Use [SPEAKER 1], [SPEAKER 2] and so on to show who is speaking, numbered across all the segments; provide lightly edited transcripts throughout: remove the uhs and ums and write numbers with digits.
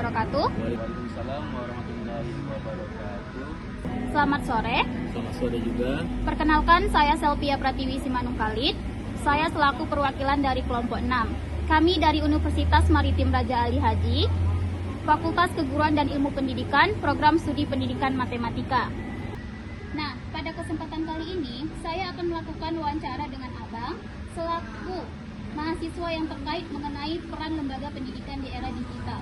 [SPEAKER 1] wabarakatuh.
[SPEAKER 2] Waalaikumsalam warahmatullahi wabarakatuh.
[SPEAKER 1] Selamat sore.
[SPEAKER 2] Selamat sore juga.
[SPEAKER 1] Perkenalkan, saya Selvia Pratiwi Simanung Khalid. Saya selaku perwakilan dari kelompok 6. Kami dari Universitas Maritim Raja Ali Haji, Fakultas Keguruan dan Ilmu Pendidikan, Program Studi Pendidikan Matematika. Nah, pada kesempatan kali ini, saya akan melakukan wawancara dengan Abang selaku mahasiswa yang terkait mengenai peran lembaga pendidikan di era digital.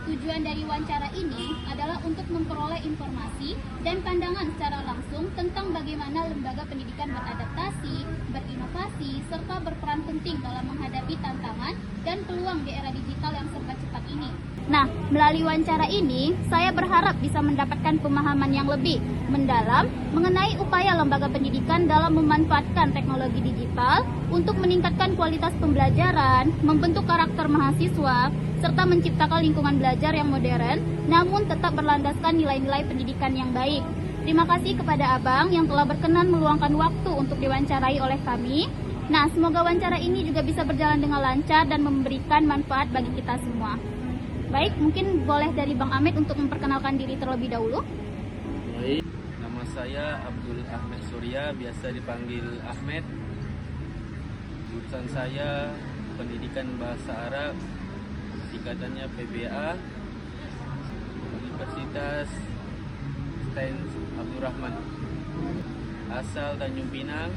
[SPEAKER 1] Tujuan dari wawancara ini adalah untuk memperoleh informasi dan pandangan secara langsung tentang bagaimana lembaga pendidikan beradaptasi, berinovasi, serta berperan penting dalam menghadapi tantangan dan peluang di era digital yang serba cepat ini. Nah, melalui wawancara ini, saya berharap bisa mendapatkan pemahaman yang lebih mendalam mengenai upaya lembaga pendidikan dalam memanfaatkan teknologi digital untuk meningkatkan kualitas pembelajaran, membentuk karakter mahasiswa, serta menciptakan lingkungan belajar yang modern, namun tetap berlandaskan nilai-nilai pendidikan yang baik. Terima kasih kepada Abang yang telah berkenan meluangkan waktu untuk diwawancarai oleh kami. Nah, semoga wawancara ini juga bisa berjalan dengan lancar dan memberikan manfaat bagi kita semua. Baik, mungkin boleh dari Bang Ahmed untuk memperkenalkan diri terlebih dahulu.
[SPEAKER 2] Baik, nama saya Abdul Ahmed Surya, biasa dipanggil Ahmed. Jurusan saya Pendidikan Bahasa Arab, singkatannya PBA, Universitas Sains Abdurrahman, asal Tanjung Pinang.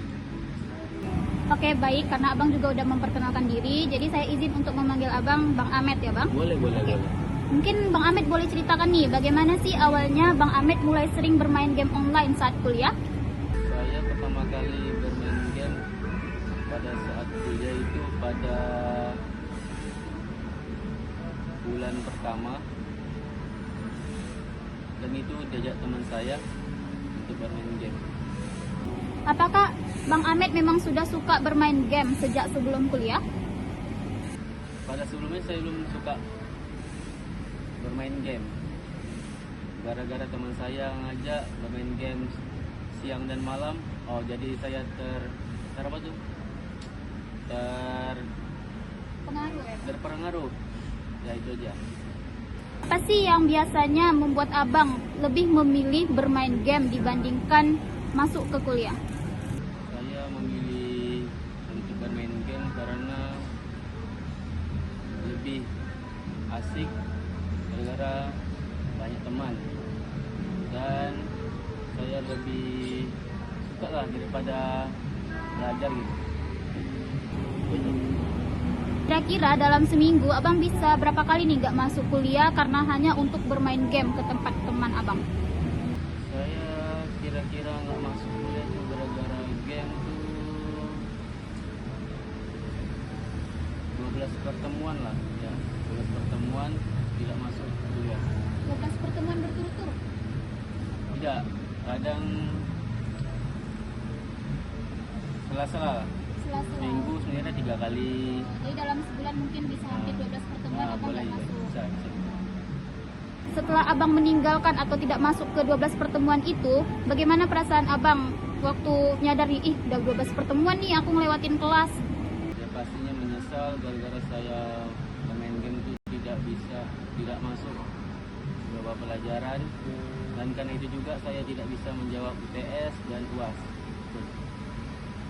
[SPEAKER 1] Oke, baik, karena Abang juga udah memperkenalkan diri, jadi saya izin untuk memanggil Abang Bang Ahmed ya, Bang?
[SPEAKER 2] Boleh.
[SPEAKER 1] Mungkin Bang Ahmed boleh ceritakan nih, bagaimana sih awalnya Bang Ahmed mulai sering bermain game online saat kuliah?
[SPEAKER 2] Saya pertama kali bermain game pada saat kuliah itu pada bulan pertama, dan itu diajak teman saya untuk bermain game.
[SPEAKER 1] Apakah Bang Ahmed memang sudah suka bermain game sejak sebelum kuliah?
[SPEAKER 2] Pada sebelumnya saya belum suka bermain game. Gara-gara teman saya ngajak bermain game siang dan malam, jadi saya terpengaruh. Ya itu aja.
[SPEAKER 1] Apa sih yang biasanya membuat Abang lebih memilih bermain game dibandingkan masuk ke kuliah?
[SPEAKER 2] Saya memilih untuk bermain game karena lebih asik, gara-gara banyak teman, dan saya lebih suka lah daripada belajar gitu.
[SPEAKER 1] Kira-kira dalam seminggu Abang bisa berapa kali nih gak masuk kuliah karena hanya untuk bermain game ke tempat teman Abang?
[SPEAKER 2] Saya kira-kira nggak masuk kuliah tuh gara-gara game tuh 12 pertemuan lah ya, 12 pertemuan tidak masuk kuliah.
[SPEAKER 1] 12 pertemuan berturut-turut?
[SPEAKER 2] Tidak, kadang sela-sela. Seminggu sebenarnya 3 kali.
[SPEAKER 1] Jadi dalam sebulan mungkin bisa hampir 12 pertemuan Abang
[SPEAKER 2] Boleh,
[SPEAKER 1] gak masuk.
[SPEAKER 2] bisa.
[SPEAKER 1] Setelah Abang meninggalkan atau tidak masuk ke 12 pertemuan itu, bagaimana perasaan Abang waktu nyadari, udah 12 pertemuan nih aku ngelewatin kelas?
[SPEAKER 2] Ya pastinya menyesal gara-gara saya bermain game itu tidak masuk beberapa pelajaran, dan karena itu juga saya tidak bisa menjawab UTS dan UAS.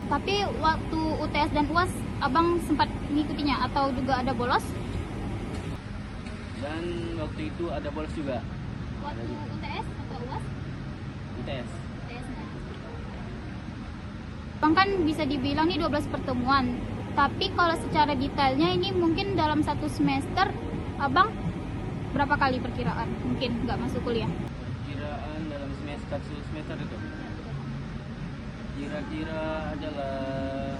[SPEAKER 1] Tapi waktu UTS dan UAS Abang sempat mengikutinya atau juga ada bolos?
[SPEAKER 2] Dan waktu itu ada bolos juga.
[SPEAKER 1] Waktu UTS atau UAS?
[SPEAKER 2] UTS.
[SPEAKER 1] UTS-nya. Abang kan bisa dibilang nih 12 pertemuan. Tapi kalau secara detailnya ini mungkin dalam satu semester Abang berapa kali perkiraan mungkin nggak masuk kuliah?
[SPEAKER 2] Perkiraan dalam semester itu kira-kira adalah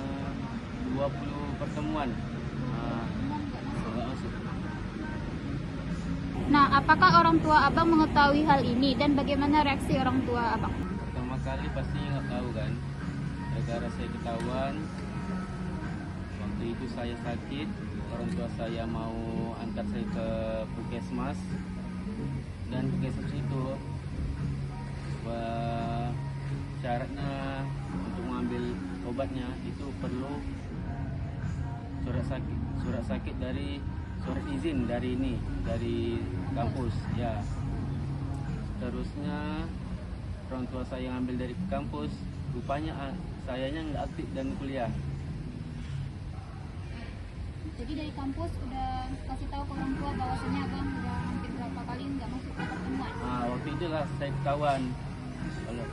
[SPEAKER 2] 20 pertemuan. Nggak masuk.
[SPEAKER 1] Nah, apakah orang tua Abang mengetahui hal ini dan bagaimana reaksi orang tua Abang?
[SPEAKER 2] Pertama kali pasti nggak tahu kan, gara-gara saya ketahuan. Waktu itu saya sakit, orang tua saya mau antar saya ke puskesmas, dan puskesmas itu syaratnya untuk mengambil obatnya itu perlu surat sakit dari surat izin dari kampus ya. Terusnya orang tua saya yang ambil dari kampus, rupanya sayanya nggak aktif dan kuliah.
[SPEAKER 1] Jadi dari kampus udah kasih tahu ke orang tua bahwasanya abang udah hampir berapa kali nggak masuk ke pertemuan.
[SPEAKER 2] Waktu itulah saya ketahuan kalau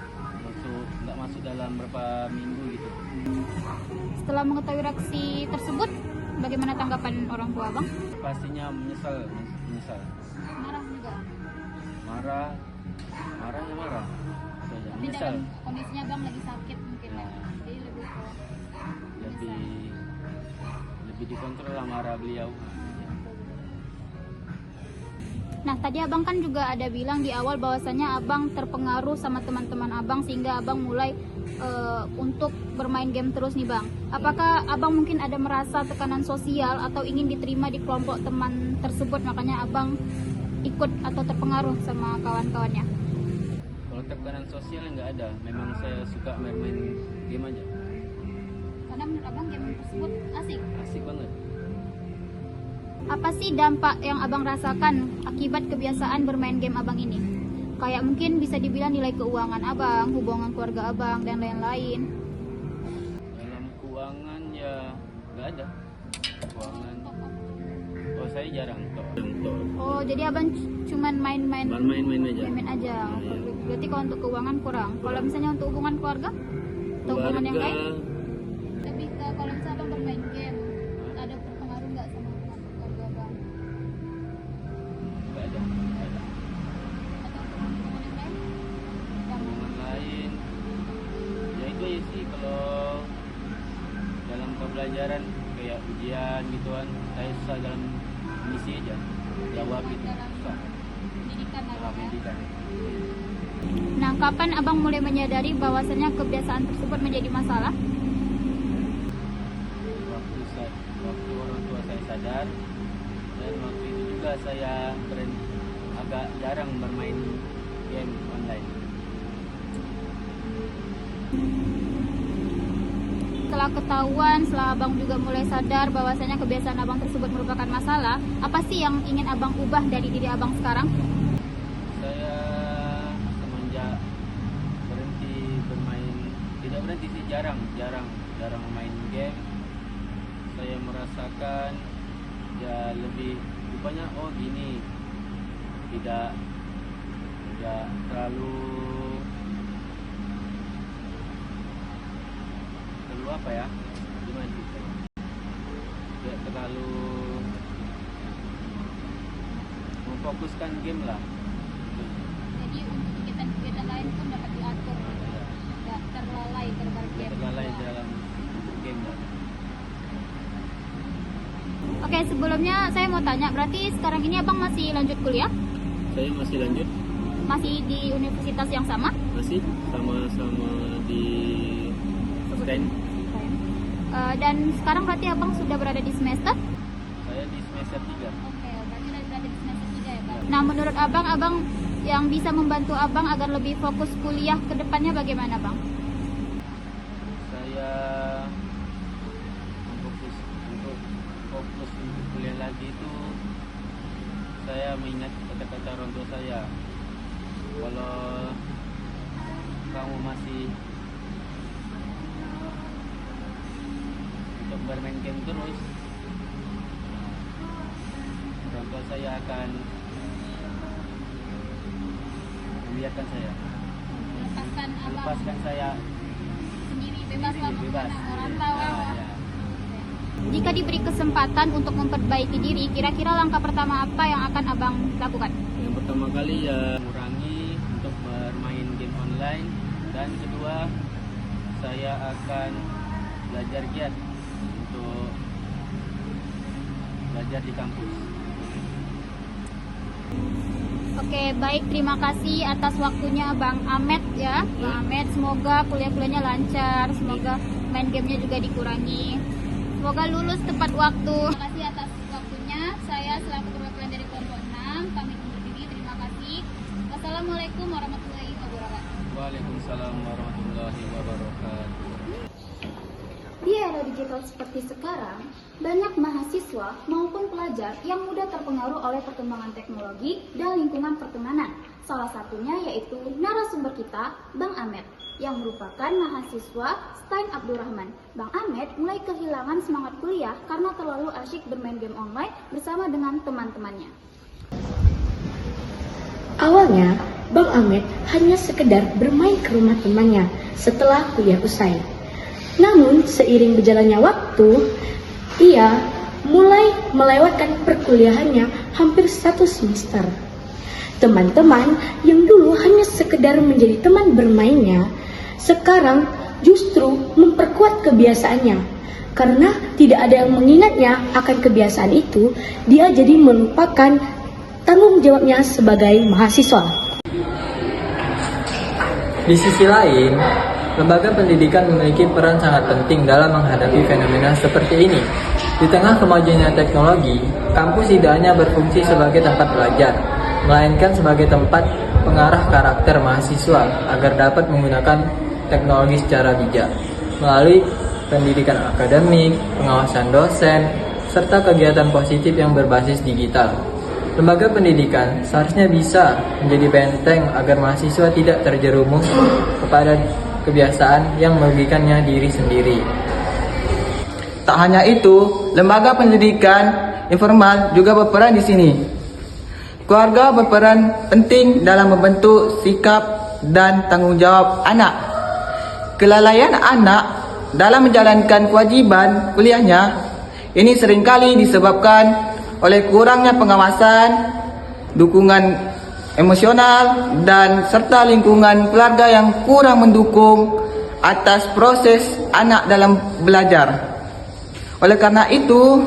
[SPEAKER 2] nggak masuk dalam berapa minggu gitu.
[SPEAKER 1] Setelah mengetahui reaksi tersebut, bagaimana tanggapan orang tua abang?
[SPEAKER 2] Pastinya menyesal.
[SPEAKER 1] Marah juga.
[SPEAKER 2] Marah. Saja
[SPEAKER 1] Tapi
[SPEAKER 2] menyesal.
[SPEAKER 1] dalam kondisinya abang lagi sakit mungkin ya. Jadi lebih ke
[SPEAKER 2] lebih dikontrol lah marah beliau.
[SPEAKER 1] Nah, tadi abang kan juga ada bilang di awal bahwasanya abang terpengaruh sama teman-teman abang sehingga abang mulai untuk bermain game terus nih bang. Apakah abang mungkin ada merasa tekanan sosial atau ingin diterima di kelompok teman tersebut, makanya abang ikut atau terpengaruh sama kawan-kawannya?
[SPEAKER 2] Kalau tekanan sosial nggak ada, memang saya suka main-main game aja.
[SPEAKER 1] Karena menurut abang game tersebut
[SPEAKER 2] Asik banget.
[SPEAKER 1] Apa sih dampak yang abang rasakan akibat kebiasaan bermain game abang ini? Kayak mungkin bisa dibilang nilai keuangan abang, hubungan keluarga abang, dan lain-lain.
[SPEAKER 2] Dalam keuangan ya nggak ada. Keuangan. Oh saya jarang toh.
[SPEAKER 1] Oh, jadi abang cuman main-main
[SPEAKER 2] Main-main aja.
[SPEAKER 1] main aja. Berarti kalau untuk keuangan kurang. Kalau misalnya untuk hubungan keluarga atau hubungan yang lain? Lebih ke kalau misalnya abang bermain game, ada berpengaruh nggak sama hubungan keluarga abang?
[SPEAKER 2] Nggak ada.
[SPEAKER 1] Atau hubungan yang lain?
[SPEAKER 2] Hubungan lain. Ya itu aja sih kalau dalam pembelajaran kayak ujian gituan, saya susah dalam misi aja. Jawab itu susah.
[SPEAKER 1] Pendidikan
[SPEAKER 2] Dalam
[SPEAKER 1] abang ya?
[SPEAKER 2] pendidikan.
[SPEAKER 1] Nah, kapan abang mulai menyadari bahwasannya kebiasaan tersebut menjadi masalah?
[SPEAKER 2] Waktu orang tua saya sadar, dan waktu itu juga saya agak jarang bermain game online.
[SPEAKER 1] Setelah ketahuan, setelah abang juga mulai sadar bahwasanya kebiasaan abang tersebut merupakan masalah, apa sih yang ingin abang ubah dari diri abang sekarang?
[SPEAKER 2] Saya semenjak berhenti bermain, tidak berhenti sih, jarang main game. Saya merasakan ya lebih rupanya gini, tidak terlalu apa ya, gimana sih, tidak terlalu memfokuskan game lah.
[SPEAKER 1] Jadi untuk kegiatan-kegiatan lain pun dapat diatur, tidak terlalai
[SPEAKER 2] dalam game lah.
[SPEAKER 1] Oke, sebelumnya saya mau tanya, berarti sekarang ini abang masih lanjut kuliah?
[SPEAKER 2] Saya masih lanjut.
[SPEAKER 1] Masih di universitas yang sama?
[SPEAKER 2] Masih sama-sama di STAN.
[SPEAKER 1] Dan sekarang berarti abang sudah berada di semester?
[SPEAKER 2] Saya di semester 3.
[SPEAKER 1] Oke, berarti sudah berada di semester 3 ya bang? Nah, menurut abang yang bisa membantu abang agar lebih fokus kuliah ke depannya bagaimana bang?
[SPEAKER 2] Saya untuk fokus untuk kuliah lagi itu, saya mengingat kata-kata orang tua saya, kalau kamu masih untuk bermain game terus, orang tua saya akan membiarkan saya, melepaskan saya
[SPEAKER 1] Sendiri bebas lah
[SPEAKER 2] bebas.
[SPEAKER 1] orang tua.
[SPEAKER 2] Ya.
[SPEAKER 1] Jika diberi kesempatan untuk memperbaiki diri, kira-kira langkah pertama apa yang akan abang lakukan?
[SPEAKER 2] Yang pertama kali ya mengurangi untuk bermain game online, dan kedua saya akan belajar giat untuk belajar di kampus.
[SPEAKER 1] Oke, baik, terima kasih atas waktunya Bang Ahmed ya. Bang Ahmed, semoga kuliah-kuliahnya lancar, semoga main gamenya juga dikurangi. Semoga lulus tepat waktu. Terima kasih atas waktunya. Saya selaku perwakilan dari kelompok 6 pamit undur diri. Terima kasih. Wassalamualaikum warahmatullahi wabarakatuh.
[SPEAKER 2] Waalaikumsalam warahmatullahi wabarakatuh.
[SPEAKER 1] Di era digital seperti sekarang, banyak mahasiswa maupun pelajar yang mudah terpengaruh oleh perkembangan teknologi dan lingkungan pertemanan. Salah satunya yaitu narasumber kita, Bang Ahmed, yang merupakan mahasiswa STAIN Abdurrahman. Bang Ahmed mulai kehilangan semangat kuliah karena terlalu asyik bermain game online bersama dengan teman-temannya.
[SPEAKER 3] Awalnya, Bang Ahmed hanya sekedar bermain ke rumah temannya setelah kuliah usai. Namun, seiring berjalannya waktu, ia mulai melewatkan perkuliahannya hampir 1 semester. Teman-teman yang dulu hanya sekedar menjadi teman bermainnya, sekarang justru memperkuat kebiasaannya. Karena tidak ada yang mengingatnya akan kebiasaan itu, dia jadi melupakan tanggung jawabnya sebagai mahasiswa.
[SPEAKER 4] Di sisi lain, lembaga pendidikan memiliki peran sangat penting dalam menghadapi fenomena seperti ini. Di tengah kemajuannya teknologi, kampus tidak hanya berfungsi sebagai tempat belajar, melainkan sebagai tempat pengarah karakter mahasiswa agar dapat menggunakan teknologi secara bijak. Melalui pendidikan akademik, pengawasan dosen, serta kegiatan positif yang berbasis digital. Lembaga pendidikan seharusnya bisa menjadi benteng agar mahasiswa tidak terjerumus kepada kebiasaan yang merugikannya diri sendiri.
[SPEAKER 5] Tak hanya itu, lembaga pendidikan informal juga berperan di sini. Keluarga berperan penting dalam membentuk sikap dan tanggung jawab anak. Kelalaian anak dalam menjalankan kewajiban kuliahnya ini seringkali disebabkan oleh kurangnya pengawasan, dukungan emosional, dan serta lingkungan keluarga yang kurang mendukung atas proses anak dalam belajar. Oleh karena itu,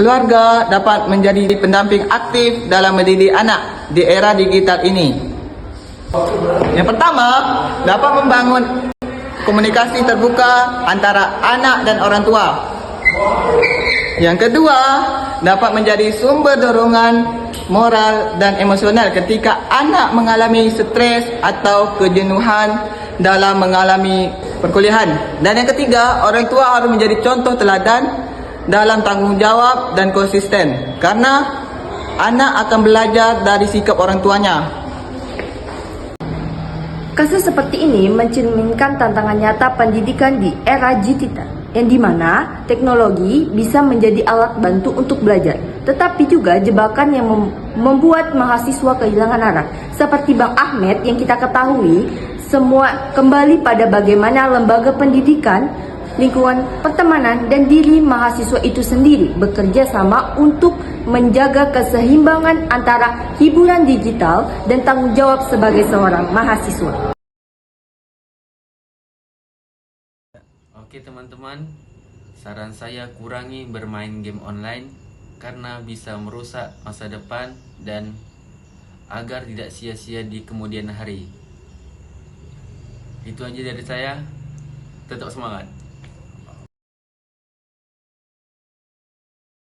[SPEAKER 5] keluarga dapat menjadi pendamping aktif dalam mendidik anak di era digital ini. Yang pertama, dapat membangun komunikasi terbuka antara anak dan orang tua. Yang kedua, dapat menjadi sumber dorongan moral dan emosional ketika anak mengalami stres atau kejenuhan dalam mengalami perkuliahan. Dan yang ketiga, orang tua harus menjadi contoh teladan dalam tanggung jawab dan konsisten, karena anak akan belajar dari sikap orang tuanya.
[SPEAKER 3] Kasus seperti ini mencerminkan tantangan nyata pendidikan di era digital, yang dimana teknologi bisa menjadi alat bantu untuk belajar, tetapi juga jebakan yang membuat mahasiswa kehilangan arah. Seperti Bang Ahmed yang kita ketahui, semua kembali pada bagaimana lembaga pendidikan, lingkungan pertemanan, dan diri mahasiswa itu sendiri bekerja sama untuk menjaga keseimbangan antara hiburan digital dan tanggung jawab sebagai seorang mahasiswa.
[SPEAKER 2] Oke teman-teman, saran saya kurangi bermain game online karena bisa merusak masa depan dan agar tidak sia-sia di kemudian hari. Itu aja dari saya, tetap semangat.